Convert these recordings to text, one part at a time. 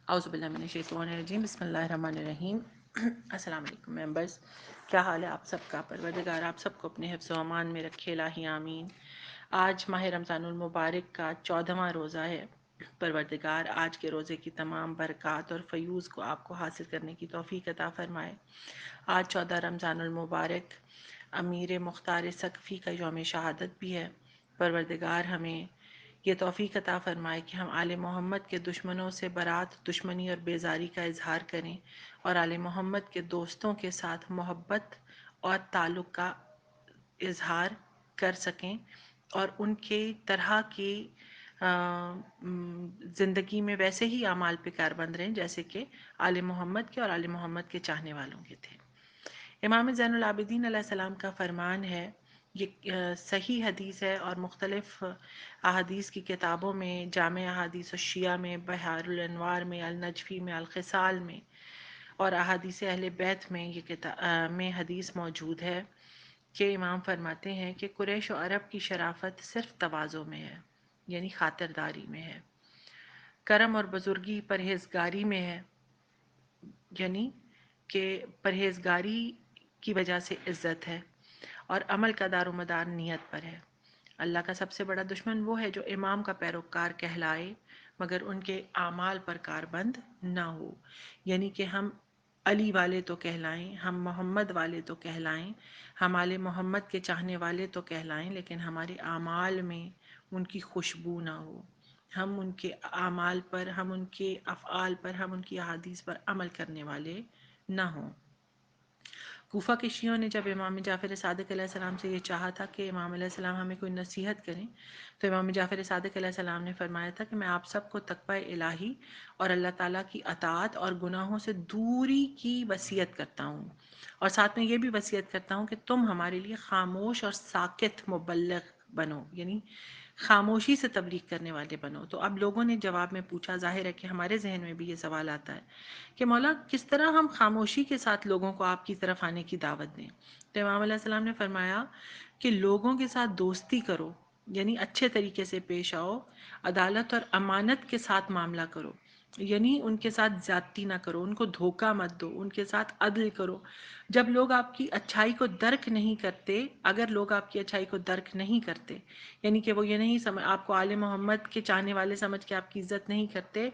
اعوذ باللہ من الشیطان الرجیم، بسم اللہ الرحمن الرحیم۔ السلام علیکم ممبرس، کیا حال ہے آپ سب کا؟ پروردگار آپ سب کو اپنے حفظ و امان میں رکھے، الہی آمین۔ آج ماہ رمضان المبارک کا 14واں روزہ ہے۔ پروردگار آج کے روزے کی تمام برکات اور فیوز کو آپ کو حاصل کرنے کی توفیق عطا فرمائے۔ آج 14 رمضان المبارک امیر مختار ثقفی کا یوم شہادت بھی ہے۔ پروردگار ہمیں یہ توفیق عطا فرمائے کہ ہم آل محمد کے دشمنوں سے برات، دشمنی اور بیزاری کا اظہار کریں اور آل محمد کے دوستوں کے ساتھ محبت اور تعلق کا اظہار کر سکیں اور ان کے طرح کی زندگی میں ویسے ہی اعمال پہ کاربند رہیں جیسے کہ آل محمد کے اور آل محمد کے چاہنے والوں کے تھے۔ امام زین العابدین علیہ السلام کا فرمان ہے، یہ صحیح حدیث ہے اور مختلف احادیث کی کتابوں میں، جامع احادیث الشیعہ میں، بحار الانوار میں، النجفی میں، الخصال میں اور احادیث اہل بیت میں میں حدیث موجود ہے کہ امام فرماتے ہیں کہ قریش و عرب کی شرافت صرف تواضع میں ہے، یعنی خاطرداری میں ہے، کرم اور بزرگی پرہیزگاری میں ہے، یعنی کہ پرہیزگاری کی وجہ سے عزت ہے، اور عمل کا دار و مدار نیت پر ہے۔ اللہ کا سب سے بڑا دشمن وہ ہے جو امام کا پیروکار کہلائے مگر ان کے اعمال پر کاربند نہ ہو، یعنی کہ ہم علی والے تو کہلائیں، ہم محمد والے تو کہلائیں، ہم آل محمد کے چاہنے والے تو کہلائیں، لیکن ہمارے اعمال میں ان کی خوشبو نہ ہو، ہم ان کے اعمال پر، ہم ان کے افعال پر، ہم ان کی احادیث پر عمل کرنے والے نہ ہوں۔ کوفہ کے شیعوں نے جب امام جعفر صادق علیہ السلام سے یہ چاہا تھا کہ امام علیہ السلام ہمیں کوئی نصیحت کریں، تو امام جعفر صادق علیہ السلام نے فرمایا تھا کہ میں آپ سب کو تقوی الہی اور اللہ تعالیٰ کی اطاعت اور گناہوں سے دوری کی وصیت کرتا ہوں، اور ساتھ میں یہ بھی وصیت کرتا ہوں کہ تم ہمارے لیے خاموش اور ساکت مبلغ بنو، یعنی خاموشی سے تبلیغ کرنے والے بنو۔ تو اب لوگوں نے جواب میں پوچھا، ظاہر ہے کہ ہمارے ذہن میں بھی یہ سوال آتا ہے کہ مولا کس طرح ہم خاموشی کے ساتھ لوگوں کو آپ کی طرف آنے کی دعوت دیں؟ تو امام علیہ السلام نے فرمایا کہ لوگوں کے ساتھ دوستی کرو، یعنی اچھے طریقے سے پیش آؤ، عدالت اور امانت کے ساتھ معاملہ کرو، یعنی ان کے ساتھ زیادتی نہ کرو، ان کو دھوکہ مت دو، ان کے ساتھ عدل کرو۔ جب لوگ آپ کی اچھائی کو درک نہیں کرتے، اگر لوگ آپ کی اچھائی کو درک نہیں کرتے، یعنی کہ وہ یہ نہیں سمجھ، آپ کو آل محمد کے چاہنے والے سمجھ کے آپ کی عزت نہیں کرتے،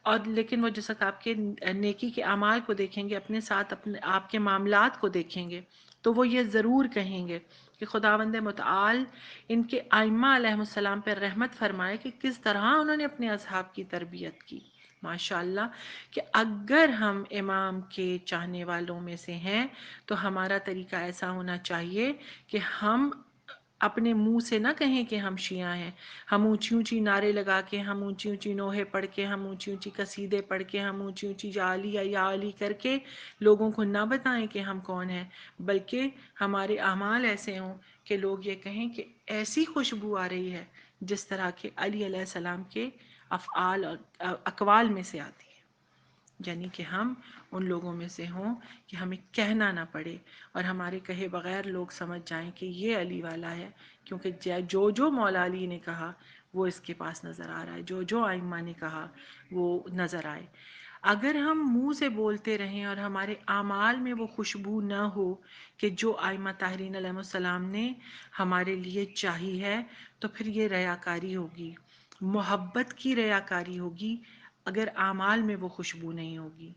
اور لیکن وہ جس وقت آپ کے نیکی کے اعمال کو دیکھیں گے، اپنے ساتھ اپنے آپ کے معاملات کو دیکھیں گے، تو وہ یہ ضرور کہیں گے کہ خداوند متعال ان کے ائمہ علیہ السلام پر رحمت فرمائے کہ کس طرح انہوں نے اپنے اصحاب کی تربیت کی۔ ماشاءاللہ کہ اگر ہم امام کے چاہنے والوں میں سے ہیں تو ہمارا طریقہ ایسا ہونا چاہیے کہ ہم اپنے منہ سے نہ کہیں کہ ہم شیعہ ہیں، ہم اونچی اونچی نعرے لگا کے، ہم اونچی اونچی نوحے پڑھ کے، ہم اونچی اونچی قصیدے پڑھ کے، ہم اونچی اونچی یا علی یا علی کر کے لوگوں کو نہ بتائیں کہ ہم کون ہیں، بلکہ ہمارے اعمال ایسے ہوں کہ لوگ یہ کہیں کہ ایسی خوشبو آ رہی ہے جس طرح کے علی علیہ السلام کے افعال اور اقوال میں سے آتی ہے، یعنی کہ ہم ان لوگوں میں سے ہوں کہ ہمیں کہنا نہ پڑے اور ہمارے کہے بغیر لوگ سمجھ جائیں کہ یہ علی والا ہے، کیونکہ جو جو مولا علی نے کہا وہ اس کے پاس نظر آ رہا ہے، جو جو ائمہ نے کہا وہ نظر آئے۔ اگر ہم منہ سے بولتے رہیں اور ہمارے اعمال میں وہ خوشبو نہ ہو کہ جو ائمہ طاہرین علیہ السلام نے ہمارے لیے چاہی ہے، تو پھر یہ ریاکاری ہوگی، محبت کی ریاکاری ہوگی، اگر اعمال میں وہ خوشبو نہیں ہوگی۔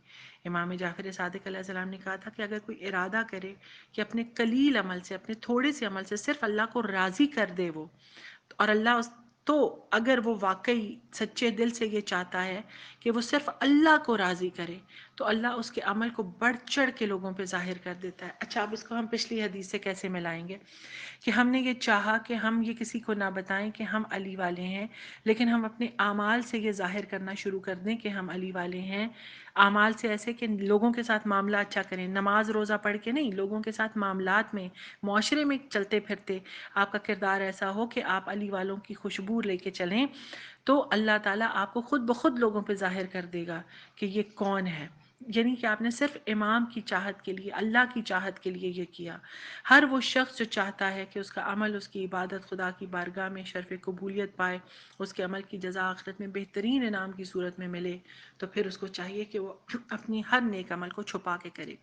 امام جعفر صادق علیہ السلام نے کہا تھا کہ اگر کوئی ارادہ کرے کہ اپنے قلیل عمل سے، اپنے تھوڑے سے عمل سے صرف اللہ کو راضی کر دے وہ، اور اللہ تو اگر وہ واقعی سچے دل سے یہ چاہتا ہے کہ وہ صرف اللہ کو راضی کرے، تو اللہ اس کے عمل کو بڑھ چڑھ کے لوگوں پہ ظاہر کر دیتا ہے۔ اچھا، اب اس کو ہم پچھلی حدیث سے کیسے ملائیں گے کہ ہم نے یہ چاہا کہ ہم یہ کسی کو نہ بتائیں کہ ہم علی والے ہیں، لیکن ہم اپنے اعمال سے یہ ظاہر کرنا شروع کر دیں کہ ہم علی والے ہیں، اعمال سے ایسے کہ لوگوں کے ساتھ معاملہ اچھا کریں، نماز روزہ پڑھ کے نہیں، لوگوں کے ساتھ معاملات میں، معاشرے میں چلتے پھرتے آپ کا کردار ایسا ہو کہ آپ علی والوں کی خوشبو لے کے چلیں، تو اللہ تعالیٰ آپ کو خود بخود لوگوں پہ ظاہر کر دے گا کہ یہ کون ہے۔ یعنی کہ آپ نے صرف امام کی چاہت کے لیے، اللہ کی چاہت کے لیے یہ کیا۔ ہر وہ شخص جو چاہتا ہے کہ اس کا عمل، اس کی عبادت خدا کی بارگاہ میں شرف قبولیت پائے، اس کے عمل کی جزا آخرت میں بہترین انعام کی صورت میں ملے، تو پھر اس کو چاہیے کہ وہ اپنی ہر نیک عمل کو چھپا کے کرے۔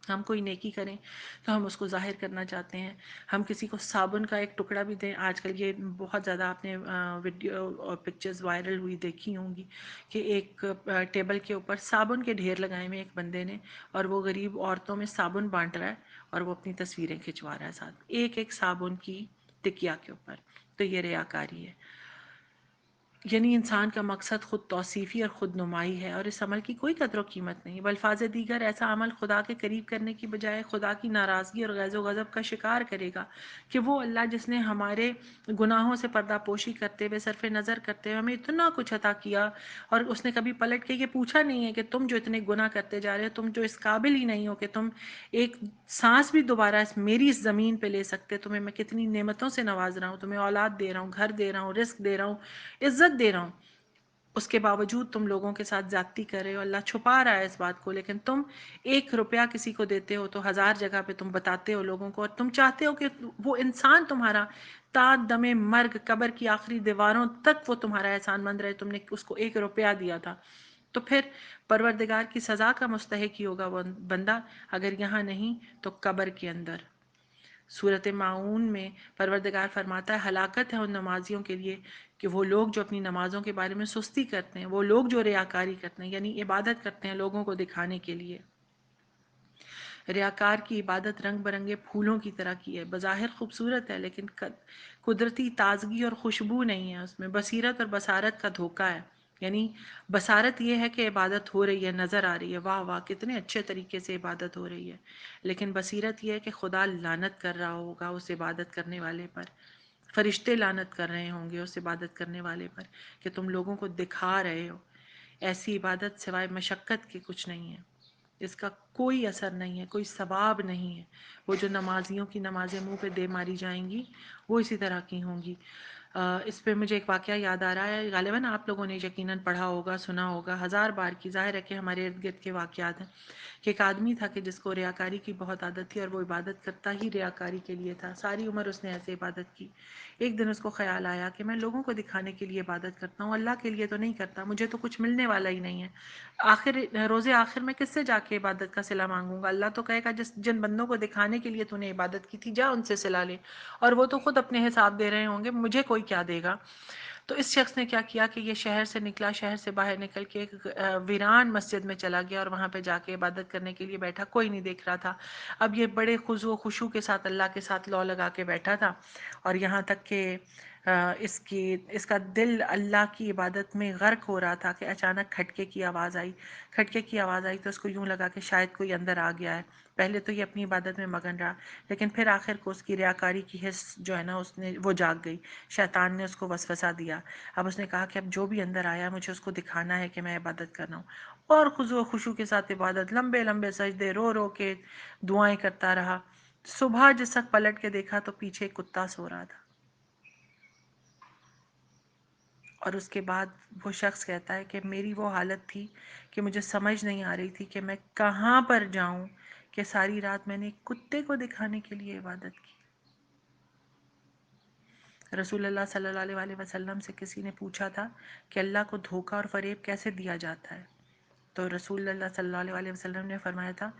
ہم کوئی نیکی کریں تو ہم اس کو ظاہر کرنا چاہتے ہیں، ہم کسی کو صابن کا ایک ٹکڑا بھی دیں۔ آج کل یہ بہت زیادہ آپ نے ویڈیو اور پکچرز وائرل ہوئی دیکھی ہوں گی کہ ایک ٹیبل کے اوپر صابن کے ڈھیر لگائے ہوئے ایک بندے نے، اور وہ غریب عورتوں میں صابن بانٹ رہا ہے اور وہ اپنی تصویریں کھنچوا رہا ہے ساتھ ایک ایک صابن کی ٹکیا کے اوپر۔ تو یہ ریاکاری ہے۔ یعنی انسان کا مقصد خود توصیفی اور خود نمائی ہے، اور اس عمل کی کوئی قدر و قیمت نہیں۔ بالفاظ دیگر ایسا عمل خدا کے قریب کرنے کی بجائے خدا کی ناراضگی اور غیظ و غضب کا شکار کرے گا کہ وہ اللہ جس نے ہمارے گناہوں سے پردہ پوشی کرتے ہوئے، صرف نظر کرتے ہوئے ہمیں اتنا کچھ عطا کیا، اور اس نے کبھی پلٹ کے یہ پوچھا نہیں ہے کہ تم جو اتنے گناہ کرتے جا رہے ہو، تم جو اس قابل ہی نہیں ہو کہ تم ایک سانس بھی دوبارہ میری اس زمین پہ لے سکتے، تمہیں میں کتنی نعمتوں سے نواز رہا ہوں، تمہیں اولاد دے رہا ہوں، گھر دے رہا ہوں، رزق دے رہا ہوں، عزت دے رہا ہوں، اس کے باوجود تم لوگوں کے ساتھ زیادتی کر رہے ہو۔ اللہ چھپا رہا ہے اس بات کو، لیکن تم 1 روپیہ کسی کو دیتے ہو تو 1000 جگہ پہ تم بتاتے ہو لوگوں کو، اور تم چاہتے ہو کہ وہ انسان تمہارا تا دم مرگ، قبر کی آخری دیواروں تک وہ تمہارا احسان مند رہے، تم نے اس کو 1 روپیہ دیا تھا۔ تو پھر پروردگار کی سزا کا مستحق ہی ہوگا وہ بندہ، اگر یہاں نہیں تو قبر کے اندر۔ سورۃ معون میں پروردگار فرماتا ہے ہلاکت ہے ان نمازیوں کے لیے کہ وہ لوگ جو اپنی نمازوں کے بارے میں سستی کرتے ہیں، وہ لوگ جو ریاکاری کرتے ہیں، یعنی عبادت کرتے ہیں لوگوں کو دکھانے کے لیے۔ ریاکار کی عبادت رنگ برنگے پھولوں کی طرح کی ہے، بظاہر خوبصورت ہے لیکن قدرتی تازگی اور خوشبو نہیں ہے اس میں۔ بصیرت اور بصارت کا دھوکہ ہے، یعنی بصارت یہ ہے کہ عبادت ہو رہی ہے، نظر آ رہی ہے، واہ واہ کتنے اچھے طریقے سے عبادت ہو رہی ہے، لیکن بصیرت یہ ہے کہ خدا لعنت کر رہا ہوگا اس عبادت کرنے والے پر، فرشتے لعنت کر رہے ہوں گے اس عبادت کرنے والے پر کہ تم لوگوں کو دکھا رہے ہو۔ ایسی عبادت سوائے مشقت کے کچھ نہیں ہے، اس کا کوئی اثر نہیں ہے، کوئی ثواب نہیں ہے۔ وہ جو نمازیوں کی نمازیں منہ پہ دے ماری جائیں گی وہ اسی طرح کی ہوں گی۔ اس پہ مجھے ایک واقعہ یاد آ رہا ہے، غالباً آپ لوگوں نے یقیناً پڑھا ہوگا، سنا ہوگا 1000 بار کی، ظاہر ہے کہ ہمارے ارد گرد کے واقعات ہیں، کہ ایک آدمی تھا کہ جس کو ریاکاری کی بہت عادت تھی، اور وہ عبادت کرتا ہی ریاکاری کے لیے تھا، ساری عمر اس نے ایسے عبادت کی۔ ایک دن اس کو خیال آیا کہ میں لوگوں کو دکھانے کے لیے عبادت کرتا ہوں، اللہ کے لیے تو نہیں کرتا، مجھے تو کچھ ملنے والا ہی نہیں ہے، آخر روز آخر میں کس سے جا کے عبادت کا صلہ مانگوں گا؟ اللہ تو کہے گا جن بندوں کو دکھانے کے لیے تو نے عبادت کی تھی جا ان سے صلہ لے، اور وہ تو خود اپنے حساب دے رہے ہوں گے، مجھے کوئی کیا دے گا؟ تو اس شخص نے کیا کیا کہ یہ شہر سے نکلا، شہر سے باہر نکل کے ایک ویران مسجد میں چلا گیا، اور وہاں پہ جا کے عبادت کرنے کے لیے بیٹھا، کوئی نہیں دیکھ رہا تھا۔ اب یہ بڑے خضوع و خشوع کے ساتھ اللہ کے ساتھ لو لگا کے بیٹھا تھا، اور یہاں تک کہ اس کا دل اللہ کی عبادت میں غرق ہو رہا تھا کہ اچانک کھٹکے کی آواز آئی۔ کھٹکے کی آواز آئی تو اس کو یوں لگا کہ شاید کوئی اندر آ گیا ہے۔ پہلے تو یہ اپنی عبادت میں مگن رہا، لیکن پھر آخر کو اس کی ریاکاری کی حس جو ہے نا وہ جاگ گئی، شیطان نے اس کو وسوسہ دیا۔ اب اس نے کہا کہ اب جو بھی اندر آیا مجھے اس کو دکھانا ہے کہ میں عبادت کر رہا ہوں، اور خضوع و خشوع کے ساتھ عبادت، لمبے لمبے سجدے، رو رو کے دعائیں کرتا رہا۔ صبح جس وقت پلٹ کے دیکھا تو پیچھے ایک کتا سو رہا تھا، اور اس کے بعد وہ شخص کہتا ہے کہ میری وہ حالت تھی کہ مجھے سمجھ نہیں آ رہی تھی کہ میں کہاں پر جاؤں، کہ ساری رات میں نے ایک کتے کو دکھانے کے لیے عبادت کی۔ رسول اللہ صلی اللہ علیہ وسلم سے کسی نے پوچھا تھا کہ اللہ کو دھوکہ اور فریب کیسے دیا جاتا ہے، تو رسول اللہ صلی اللہ علیہ وسلم نے فرمایا تھا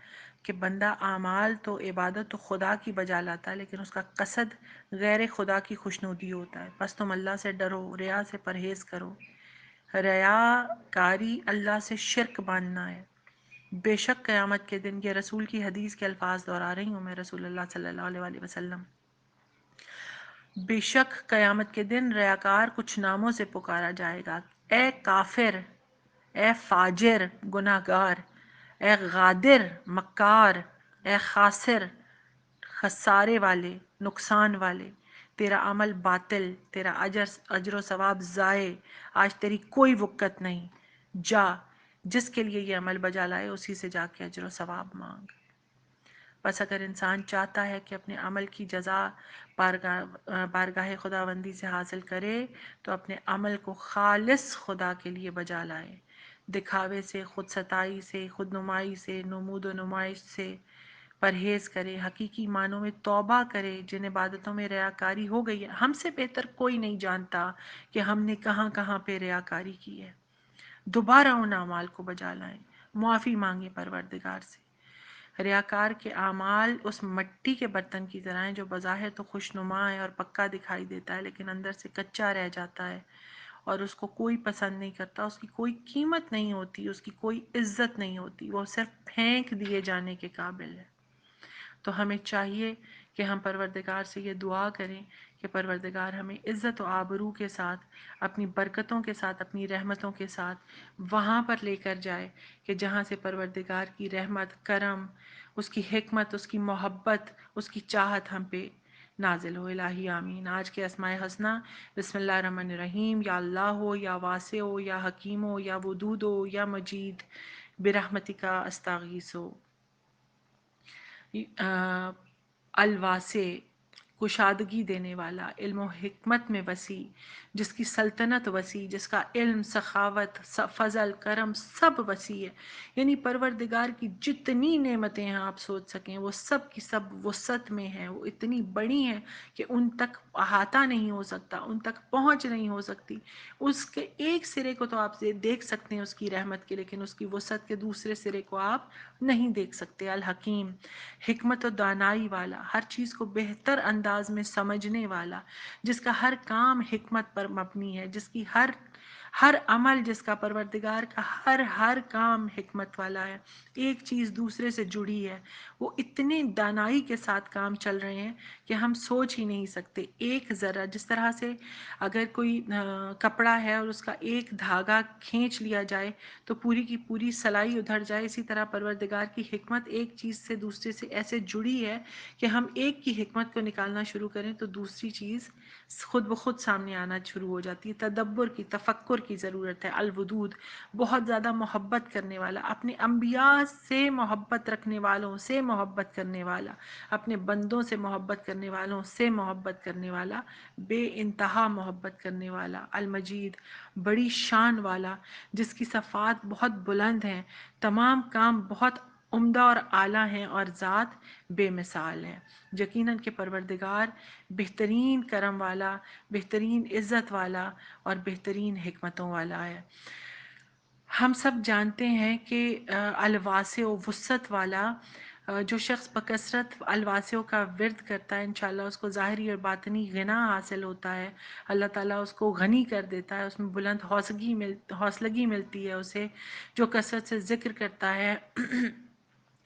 کہ بندہ اعمال تو عبادت تو خدا کی بجا لاتا ہے، لیکن اس کا قصد غیر خدا کی خوشنودی ہوتا ہے۔ بس تم اللہ سے ڈرو، ریا سے پرہیز کرو۔ ریا کاری اللہ سے شرک ماننا ہے۔ بے شک قیامت کے دن، یہ رسول کی حدیث کے الفاظ دہرا رہی ہوں میں، رسول اللہ صلی اللہ علیہ وسلم، بے شک قیامت کے دن ریاکار کچھ ناموں سے پکارا جائے گا، اے کافر، اے فاجر گناہگار، اے غادر مکار، اے خاسر خسارے والے، نقصان والے، تیرا عمل باطل، تیرا اجر و ثواب ضائع، آج تیری کوئی وقت نہیں، جا جس کے لیے یہ عمل بجا لائے اسی سے جا کے اجر و ثواب مانگ۔ بس اگر انسان چاہتا ہے کہ اپنے عمل کی جزا بارگاہ خداوندی سے حاصل کرے تو اپنے عمل کو خالص خدا کے لیے بجا لائے، دکھاوے سے، خود ستائی سے، خود نمائی سے، نمود و نمائش سے پرہیز کرے، حقیقی معنوں میں توبہ کرے۔ جن عبادتوں میں ریاکاری ہو گئی ہے، ہم سے بہتر کوئی نہیں جانتا کہ ہم نے کہاں کہاں پہ ریاکاری کی ہے، دوبارہ ان اعمال کو بجا لائیں، معافی مانگیں پروردگار سے۔ ریاکار کے اعمال اس مٹی کے برتن کی طرح ہیں جو بظاہر تو خوشنما ہے اور پکا دکھائی دیتا ہے، لیکن اندر سے کچا رہ جاتا ہے اور اس کو کوئی پسند نہیں کرتا، اس کی کوئی قیمت نہیں ہوتی، اس کی کوئی عزت نہیں ہوتی، وہ صرف پھینک دیے جانے کے قابل ہے۔ تو ہمیں چاہیے کہ ہم پروردگار سے یہ دعا کریں کہ پروردگار ہمیں عزت و آبرو کے ساتھ، اپنی برکتوں کے ساتھ، اپنی رحمتوں کے ساتھ وہاں پر لے کر جائے کہ جہاں سے پروردگار کی رحمت، کرم، اس کی حکمت، اس کی محبت، اس کی چاہت ہم پہ نازل ہو۔ الہی آمین۔ آج کے اسماء حسنہ بسم اللہ الرحمن الرحیم، یا اللہ ہو، یا واسع ہو، یا حکیم ہو، یا ودود ہو، یا مجید، برحمتک استغیث ہو۔ الواسع، کشادگی دینے والا، علم و حکمت میں وسیع، جس کی سلطنت وسیع، جس کا علم، سخاوت، فضل، کرم سب وسیع ہے، یعنی پروردگار کی جتنی نعمتیں ہیں آپ سوچ سکیں وہ سب کی سب وسعت میں ہیں، وہ اتنی بڑی ہیں کہ ان تک احاطہ نہیں ہو سکتا، ان تک پہنچ نہیں ہو سکتی۔ اس کے ایک سرے کو تو آپ دیکھ سکتے ہیں اس کی رحمت کے، لیکن اس کی وسعت کے دوسرے سرے کو آپ نہیں دیکھ سکتے۔ الحکیم، حکمت و دانائی والا، ہر چیز کو بہتر انداز میں سمجھنے والا، جس کا ہر کام حکمت پر مبنی ہے، جس کی ہر عمل، جس کا پروردگار کا ہر کام حکمت والا ہے، ایک چیز دوسرے سے جڑی ہے، وہ اتنے دانائی کے ساتھ کام چل رہے ہیں کہ ہم سوچ ہی نہیں سکتے۔ ایک ذرہ، جس طرح سے اگر کوئی کپڑا ہے اور اس کا ایک دھاگا کھینچ لیا جائے تو پوری کی پوری سلائی ادھر جائے، اسی طرح پروردگار کی حکمت ایک چیز سے دوسرے سے ایسے جڑی ہے کہ ہم ایک کی حکمت کو نکالنا شروع کریں تو دوسری چیز خود بخود سامنے آنا شروع ہو جاتی ہے۔ تدبر کی، تفکر کی ضرورت ہے۔ الودود، بہت زیادہ محبت کرنے والا، اپنے انبیاء سے محبت رکھنے والوں سے محبت کرنے والا، اپنے بندوں سے محبت کرنے والوں سے محبت کرنے والا، بے انتہا محبت کرنے والا۔ المجید، بڑی شان والا، جس کی صفات بہت بلند ہیں، تمام کام بہت عمدہ اور اعلیٰ ہیں اور ذات بے مثال ہے۔ یقیناً کہ پروردگار بہترین کرم والا، بہترین عزت والا اور بہترین حکمتوں والا ہے۔ ہم سب جانتے ہیں کہ الواسع و وسعت والا، جو شخص بکثرت الواسعوں کا ورد کرتا ہے انشاءاللہ اس کو ظاہری اور باطنی غنا حاصل ہوتا ہے، اللہ تعالیٰ اس کو غنی کر دیتا ہے، اس میں بلند حوصلگی ملتی ہے اسے، جو کثرت سے ذکر کرتا ہے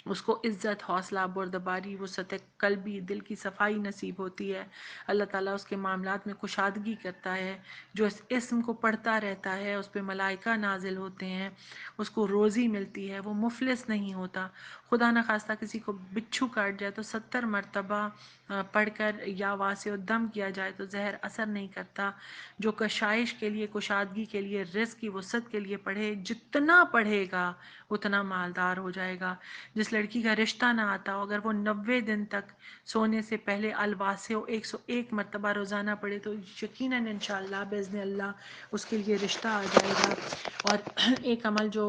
اس کو عزت، حوصلہ، بردباری، وسعت قلبی، دل کی صفائی نصیب ہوتی ہے۔ اللہ تعالیٰ اس کے معاملات میں کشادگی کرتا ہے، جو اس اسم کو پڑھتا رہتا ہے اس پہ ملائکہ نازل ہوتے ہیں، اس کو روزی ملتی ہے، وہ مفلس نہیں ہوتا۔ خدا نخواستہ کسی کو بچھو کاٹ جائے تو 70 مرتبہ پڑھ کر یا واسع الدم کیا جائے تو زہر اثر نہیں کرتا۔ جو کشائش کے لیے، کشادگی کے لیے، رزق کی وسعت کے لیے پڑھے، جتنا پڑھے گا اتنا مالدار ہو جائے گا۔ جس لڑکی کا رشتہ نہ آتا ہو، اگر وہ 90 دن تک سونے سے پہلے الواسع 101 مرتبہ روزانہ پڑھے تو یقیناً انشاءاللہ باذن اللہ اس کے لیے رشتہ آ جائے گا۔ اور ایک عمل جو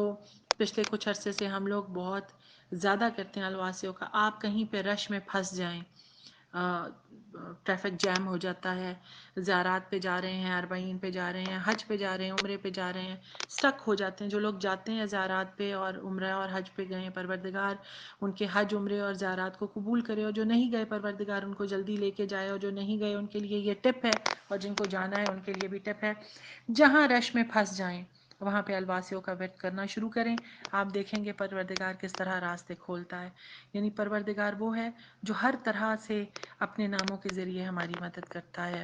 پچھلے کچھ عرصے سے ہم لوگ بہت زیادہ کرتے ہیں الواسعوں کا، آپ کہیں پہ رش میں پھنس جائیں، ٹریفک جام ہو جاتا ہے، زیارات پہ جا رہے ہیں، اربعین پہ جا رہے ہیں، حج پہ جا رہے ہیں، عمرے پہ جا رہے ہیں، سٹک ہو جاتے ہیں۔ جو لوگ جاتے ہیں زیارات پہ اور عمرہ اور حج پہ گئے، پروردگار ان کے حج، عمرے اور زیارات کو قبول کرے، اور جو نہیں گئے پروردگار ان کو جلدی لے کے جائے، اور جو نہیں گئے ان کے لیے یہ ٹپ ہے، اور جن کو جانا ہے ان کے لیے بھی ٹپ ہے، جہاں رش میں پھنس جائیں وہاں پہ الواسعوں کا ورد کرنا شروع کریں، آپ دیکھیں گے پروردگار کس طرح راستے کھولتا ہے۔ یعنی پروردگار وہ ہے جو ہر طرح سے اپنے ناموں کے ذریعے ہماری مدد کرتا ہے۔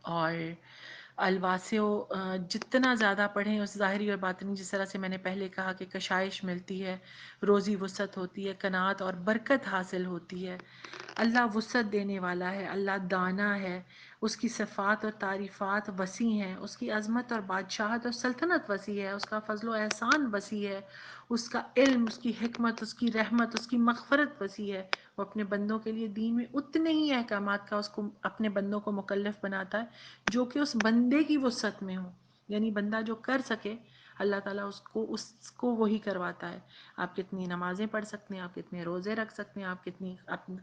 اور الواسعوں جتنا زیادہ پڑھیں اس ظاہری اور باطنی، جس طرح سے میں نے پہلے کہا کہ کشائش ملتی ہے، روزی وسعت ہوتی ہے، قناعت اور برکت حاصل ہوتی ہے۔ اللہ وسعت دینے والا ہے، اللہ دانا ہے، اس کی صفات اور تعریفات وسیع ہیں، اس کی عظمت اور بادشاہت اور سلطنت وسیع ہے، اس کا فضل و احسان وسیع ہے، اس کا علم، اس کی حکمت، اس کی رحمت، اس کی مغفرت وسیع ہے۔ وہ اپنے بندوں کے لیے دین میں اتنے ہی احکامات کا اس کو اپنے بندوں کو مکلف بناتا ہے جو کہ اس بندے کی وسعت میں ہو، یعنی بندہ جو کر سکے اللہ تعالیٰ اس کو وہی کرواتا ہے۔ آپ کتنی نمازیں پڑھ سکتے ہیں، آپ کتنے روزے رکھ سکتے ہیں، آپ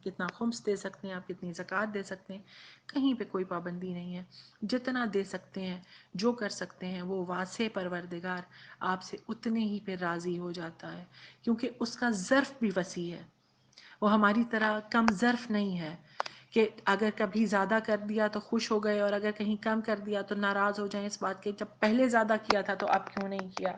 کتنا خمس دے سکتے ہیں، آپ کتنی زکوٰۃ دے سکتے ہیں، کہیں پہ کوئی پابندی نہیں ہے۔ جتنا دے سکتے ہیں، جو کر سکتے ہیں، وہ واسع پروردگار آپ سے اتنے ہی پہ راضی ہو جاتا ہے، کیونکہ اس کا ظرف بھی وسیع ہے۔ وہ ہماری طرح کم ظرف نہیں ہے کہ اگر کبھی زیادہ کر دیا تو خوش ہو گئے اور اگر کہیں کم کر دیا تو ناراض ہو جائیں اس بات کے جب پہلے زیادہ کیا تھا تو اب کیوں نہیں کیا۔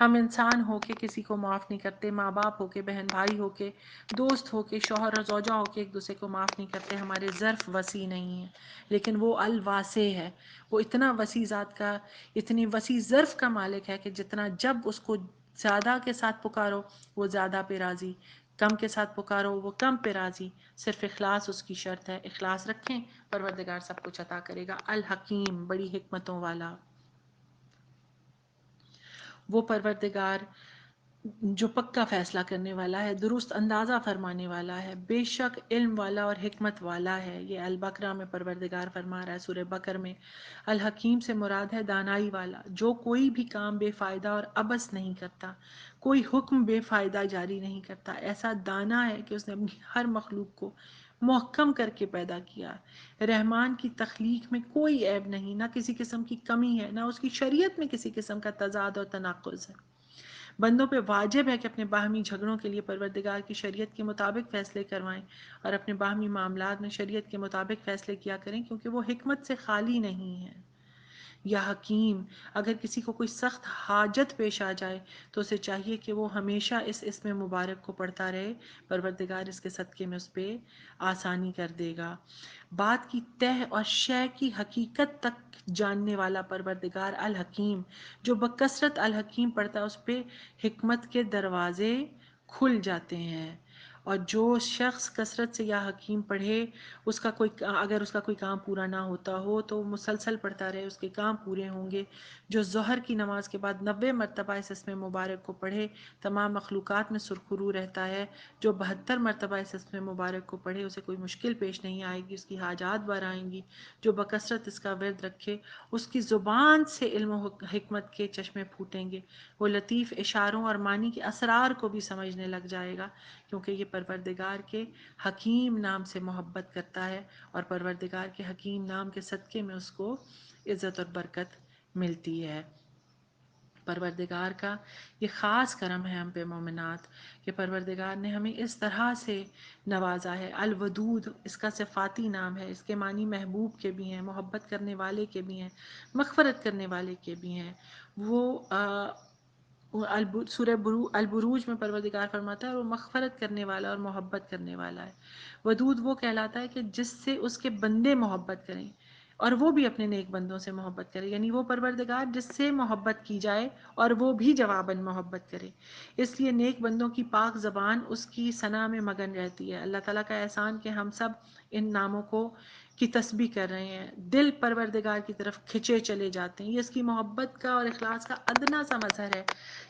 ہم انسان ہو کے کسی کو معاف نہیں کرتے، ماں باپ ہو کے، بہن بھائی ہو کے، دوست ہو کے، شوہر اور زوجہ ہو کے ایک دوسرے کو معاف نہیں کرتے، ہمارے ظرف وسیع نہیں ہیں۔ لیکن وہ الواسع ہے، وہ اتنا وسیع ذات کا، اتنی وسیع ظرف کا مالک ہے کہ جتنا جب اس کو زیادہ کے ساتھ پکارو وہ زیادہ پہ راضی، کم کے ساتھ پکارو وہ کم پہ راضی۔ صرف اخلاص اس کی شرط ہے، اخلاص رکھیں، پروردگار سب کچھ عطا کرے گا۔ الحکیم، بڑی حکمتوں والا، وہ پروردگار جو پکا فیصلہ کرنے والا ہے، درست اندازہ فرمانے والا ہے، بے شک علم والا اور حکمت والا ہے۔ یہ البقرہ میں پروردگار فرما رہا ہے، سورہ بقر میں الحکیم سے مراد ہے دانائی والا، جو کوئی بھی کام بے فائدہ اور عبث نہیں کرتا، کوئی حکم بے فائدہ جاری نہیں کرتا، ایسا دانا ہے کہ اس نے اپنی ہر مخلوق کو محکم کر کے پیدا کیا۔ رحمان کی تخلیق میں کوئی عیب نہیں، نہ کسی قسم کی کمی ہے، نہ اس کی شریعت میں کسی قسم کا تضاد اور تناقض ہے۔ بندوں پہ واجب ہے کہ اپنے باہمی جھگڑوں کے لیے پروردگار کی شریعت کے مطابق فیصلے کروائیں اور اپنے باہمی معاملات میں شریعت کے مطابق فیصلے کیا کریں، کیونکہ وہ حکمت سے خالی نہیں ہے۔ یا حکیم، اگر کسی کو کوئی سخت حاجت پیش آ جائے تو اسے چاہیے کہ وہ ہمیشہ اس اسم مبارک کو پڑھتا رہے، پروردگار اس کے صدقے میں اس پہ آسانی کر دے گا۔ بات کی تہ اور شے کی حقیقت تک جاننے والا پروردگار الحکیم، جو بکثرت الحکیم پڑھتا ہے اس پہ حکمت کے دروازے کھل جاتے ہیں۔ اور جو شخص کثرت سے یا حکیم پڑھے، اگر اس کا کوئی کام پورا نہ ہوتا ہو تو وہ مسلسل پڑھتا رہے، اس کے کام پورے ہوں گے۔ جو ظہر کی نماز کے بعد 90 مرتبہ اس اسم مبارک کو پڑھے، تمام مخلوقات میں سرخرو رہتا ہے۔ جو 72 مرتبہ اس اسم مبارک کو پڑھے، اسے کوئی مشکل پیش نہیں آئے گی، اس کی حاجات بھر آئیں گی۔ جو بکثرت اس کا ورد رکھے، اس کی زبان سے علم و حکمت کے چشمے پھوٹیں گے، وہ لطیف اشاروں اور معنی کے اسرار کو بھی سمجھنے لگ جائے گا، کیونکہ یہ پروردگار کے حکیم نام سے محبت کرتا ہے، اور پروردگار کے حکیم نام کے صدقے میں اس کو عزت اور برکت ملتی ہے۔ پروردگار کا یہ خاص کرم ہے ہم پہ مومنات کہ پروردگار نے ہمیں اس طرح سے نوازا ہے۔ الودود اس کا صفاتی نام ہے، اس کے معنی محبوب کے بھی ہیں، محبت کرنے والے کے بھی ہیں، مغفرت کرنے والے کے بھی ہیں۔ وہ سورہ البروج میں پروردگار فرماتا ہے وہ مغفرت کرنے والا اور محبت کرنے والا ہے۔ ودود وہ کہلاتا ہے کہ جس سے اس کے بندے محبت کریں اور وہ بھی اپنے نیک بندوں سے محبت کرے، یعنی وہ پروردگار جس سے محبت کی جائے اور وہ بھی جواباً محبت کرے۔ اس لیے نیک بندوں کی پاک زبان اس کی ثنا میں مگن رہتی ہے۔ اللہ تعالیٰ کا احسان کہ ہم سب ان ناموں کی تسبیح کر رہے ہیں، دل پروردگار کی طرف کھچے چلے جاتے ہیں۔ یہ اس کی محبت کا اور اخلاص کا ادنا سا مظہر ہے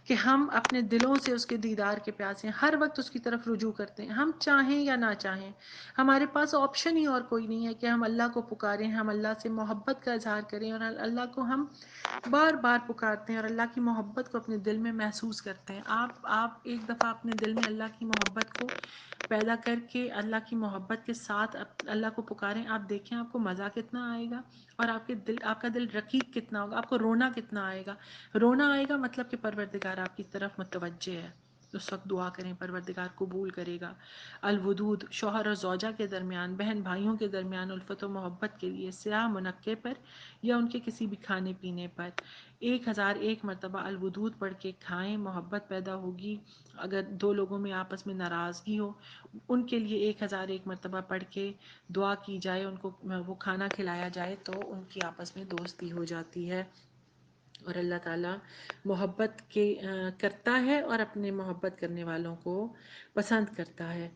کہ ہم اپنے دلوں سے اس کے دیدار کے پیاسے ہیں، ہر وقت اس کی طرف رجوع کرتے ہیں، ہم چاہیں یا نہ چاہیں۔ ہمارے پاس آپشن ہی اور کوئی نہیں ہے کہ ہم اللہ کو پکاریں، ہم اللہ سے محبت کا اظہار کریں، اور اللہ کو ہم بار بار پکارتے ہیں اور اللہ کی محبت کو اپنے دل میں محسوس کرتے ہیں۔ آپ ایک دفعہ اپنے دل میں اللہ کی محبت کو پیدا کر کے اللہ کی محبت کے ساتھ اللہ کو پکاریں، آپ دیکھیں آپ کو مزہ کتنا آئے گا، اور آپ کا دل رقیق کتنا ہوگا، آپ کو رونا کتنا آئے گا۔ رونا آئے گا مطلب کہ پروردگار آپ کی طرف متوجہ ہے، اس وقت دعا کریں، پروردگار قبول کرے گا۔ الودود شوہر اور زوجہ کے درمیان، بہن بھائیوں کے درمیان الفت و محبت کے لیے سیاہ منقے پر یا ان کے کسی بھی کھانے پینے پر 1001 مرتبہ الودود پڑھ کے کھائیں، محبت پیدا ہوگی۔ اگر دو لوگوں میں آپس میں ناراضگی ہو، ان کے لیے 1001 مرتبہ پڑھ کے دعا کی جائے، ان کو وہ کھانا کھلایا جائے تو ان کی آپس میں دوستی ہو جاتی ہے۔ اور اللہ تعالیٰ محبت کرتا ہے اور اپنے محبت کرنے والوں کو پسند کرتا ہے۔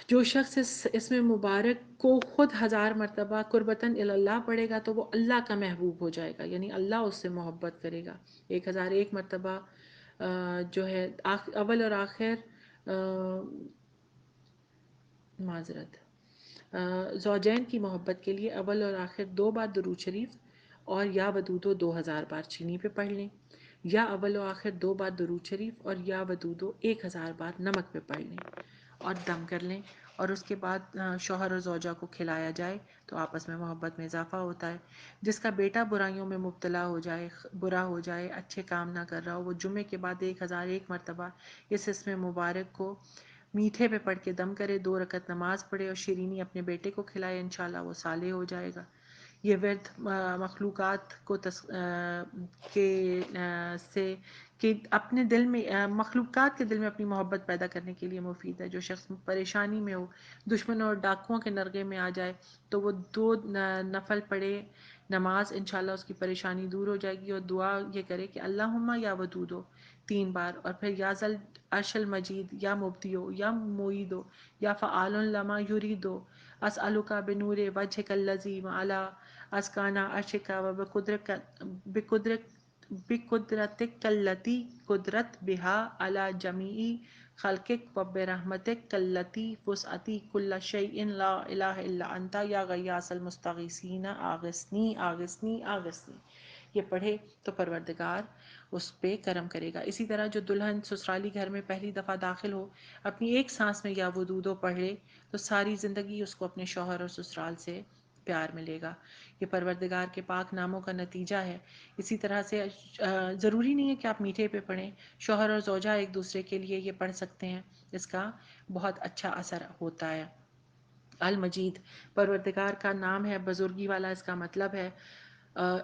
جو شخص اس میں مبارک کو خود 1000 مرتبہ قربتاً اللہ پڑھے گا تو وہ اللہ کا محبوب ہو جائے گا، یعنی اللہ اس سے محبت کرے گا۔ 1001 مرتبہ جو ہے اول اور آخر معذرت زوجین کی محبت کے لیے اول اور آخر 2 بار درود شریف اور یا ودودو 2000 بار چینی پہ پڑھ لیں، یا اول و آخر 2 بار درود شریف اور یا ودودو 1000 بار نمک پہ پڑھ لیں اور دم کر لیں، اور اس کے بعد شوہر اور زوجہ کو کھلایا جائے تو آپس میں محبت میں اضافہ ہوتا ہے۔ جس کا بیٹا برائیوں میں مبتلا ہو جائے، برا ہو جائے، اچھے کام نہ کر رہا ہو، وہ جمعے کے بعد 1001 مرتبہ اس اسم مبارک کو میٹھے پہ پڑھ کے دم کرے، 2 رکعت نماز پڑھے اور شیرینی اپنے بیٹے کو کھلائے، انشاءاللہ وہ صالح ہو جائے گا۔ یہ ورد مخلوقات کو سے کہ اپنے دل میں مخلوقات کے دل میں اپنی محبت پیدا کرنے کے لیے مفید ہے۔ جو شخص پریشانی میں ہو، دشمنوں اور ڈاکوؤں کے نرغے میں آ جائے تو وہ 2 نفل پڑھے نماز، انشاءاللہ اس کی پریشانی دور ہو جائے گی، اور دعا یہ کرے کہ اللہم یا ودودو 3 بار، اور پھر یا ذل عرش المجید، یا مبدیو، یا معیدو، یا فعال لما یریدو، اسألک بنور وجهک الذی وعلی اسکان عرشک بقدرتک التی قدرت بها علی جمیع خلقک وبرحمتک التی وسعت کل شیء لا الہ الا انت یا غیاث المستغیثین اغثنی اغثنی اغثنی۔ یہ پڑھے تو پروردگار اس پہ کرم کرے گا۔ اسی طرح جو دلہن سسرالی گھر میں پہلی دفعہ داخل ہو، اپنی ایک سانس میں یا ودودو پڑھے تو ساری زندگی اس کو اپنے شوہر اور سسرال سے پیار ملے گا۔ یہ پروردگار کے پاک ناموں کا نتیجہ ہے۔ اسی طرح سے ضروری نہیں ہے کہ آپ میٹھے پہ پڑھیں، شوہر اور زوجہ ایک دوسرے کے لیے یہ پڑھ سکتے ہیں، اس کا بہت اچھا اثر ہوتا ہے۔ المجید پروردگار کا نام ہے، بزرگی والا اس کا مطلب ہے۔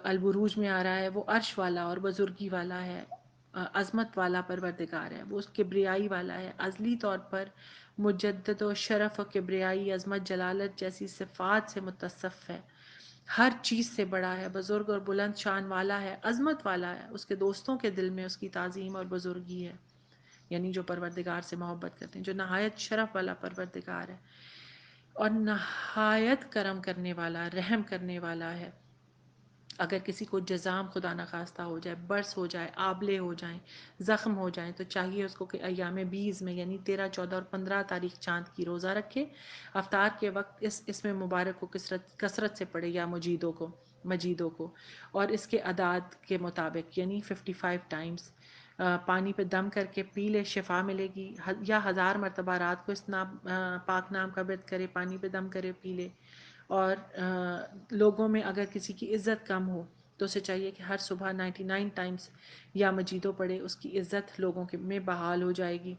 البروج میں آ رہا ہے وہ عرش والا اور بزرگی والا ہے، عظمت والا پروردگار ہے، وہ اس کبریائی والا ہے، ازلی طور پر مجدد و شرف و کبریائی، عظمت، جلالت جیسی صفات سے متصف ہے، ہر چیز سے بڑا ہے، بزرگ اور بلند شان والا ہے، عظمت والا ہے، اس کے دوستوں کے دل میں اس کی تعظیم اور بزرگی ہے، یعنی جو پروردگار سے محبت کرتے ہیں، جو نہایت شرف والا پروردگار ہے اور نہایت کرم کرنے والا، رحم کرنے والا ہے۔ اگر کسی کو جزام خدا نخواستہ ہو جائے، برس ہو جائے، آبلے ہو جائیں، زخم ہو جائیں، تو چاہیے اس کو کہ ایام 20 میں یعنی 13، 14 اور 15 تاریخ چاند کی روزہ رکھے، افطار کے وقت اس میں مبارک کو کثرت سے پڑھے یا مجیدوں کو، اور اس کے اعداد کے مطابق یعنی 55 ٹائمز پانی پہ دم کر کے پی لے، شفا ملے گی، یا 1000 مرتبہ رات کو اس پاک نام کا ورد کرے، پانی پہ دم کرے، پی لے۔ اور لوگوں میں اگر کسی کی عزت کم ہو تو اسے چاہیے کہ ہر صبح 99 ٹائمز یا مجیدوں پڑھے، اس کی عزت لوگوں میں بحال ہو جائے گی،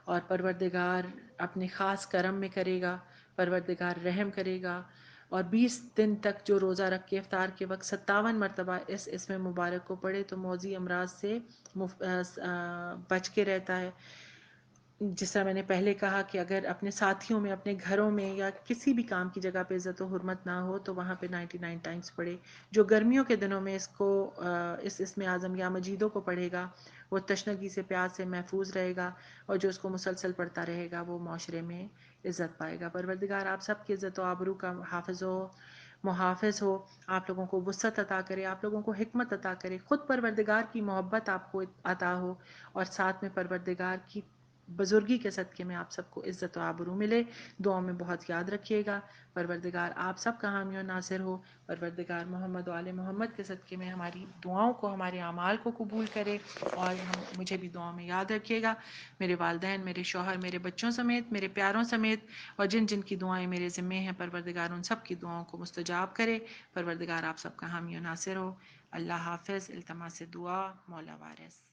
اور پروردگار اپنے خاص کرم میں کرے گا، پروردگار رحم کرے گا۔ اور 20 دن تک جو روزہ رکھ کے افطار کے وقت 57 مرتبہ اس اسم مبارک کو پڑھے تو موذی امراض سے بچ کے رہتا ہے۔ جس طرح میں نے پہلے کہا کہ اگر اپنے ساتھیوں میں، اپنے گھروں میں یا کسی بھی کام کی جگہ پہ عزت و حرمت نہ ہو تو وہاں پہ 99 ٹائمز پڑھے۔ جو گرمیوں کے دنوں میں اس اسم اعظم یا مجیدوں کو پڑھے گا وہ تشنگی سے، پیاس سے محفوظ رہے گا، اور جو اس کو مسلسل پڑھتا رہے گا وہ معاشرے میں عزت پائے گا۔ پروردگار آپ سب کی عزت و آبرو کا حافظ و محافظ ہو، آپ لوگوں کو وسعت عطا کرے، آپ لوگوں کو حکمت عطا کرے، خود پروردگار کی محبت آپ کو عطا ہو، اور ساتھ میں پروردگار کی بزرگی کے صدقے میں آپ سب کو عزت و آبرو ملے۔ دعاؤں میں بہت یاد رکھیے گا۔ پروردگار آپ سب کا حامی و ناصر ہو۔ پروردگار محمد و آل محمد کے صدقے میں ہماری دعاؤں کو، ہمارے اعمال کو قبول کرے، اور مجھے بھی دعاؤں میں یاد رکھیے گا، میرے والدین، میرے شوہر، میرے بچوں سمیت، میرے پیاروں سمیت، اور جن جن کی دعائیں میرے ذمے ہیں، پروردگار ان سب کی دعاؤں کو مستجاب کرے۔ پروردگار آپ سب کا حامی و ناصر ہو۔ اللہ حافظ۔ التماس دعا، مولا وارث۔